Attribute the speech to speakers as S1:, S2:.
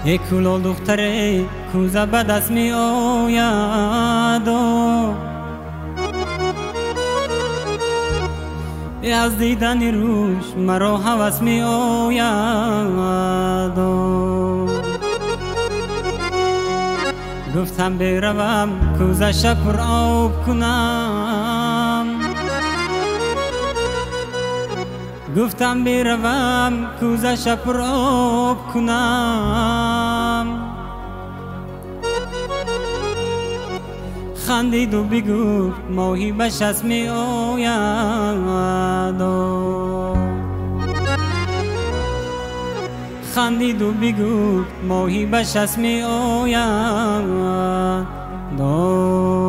S1: یک کلو دختره کوزه به دست می آید از دیدن روش مرا هوس می آید گفتم بروم کوزه شب پر آب کنم گفتم بروم کوزه شب پر آب کنم خندید و بگفت ماهی به شست می آید خندید و بگفت ماهی به شست می آید
S2: دو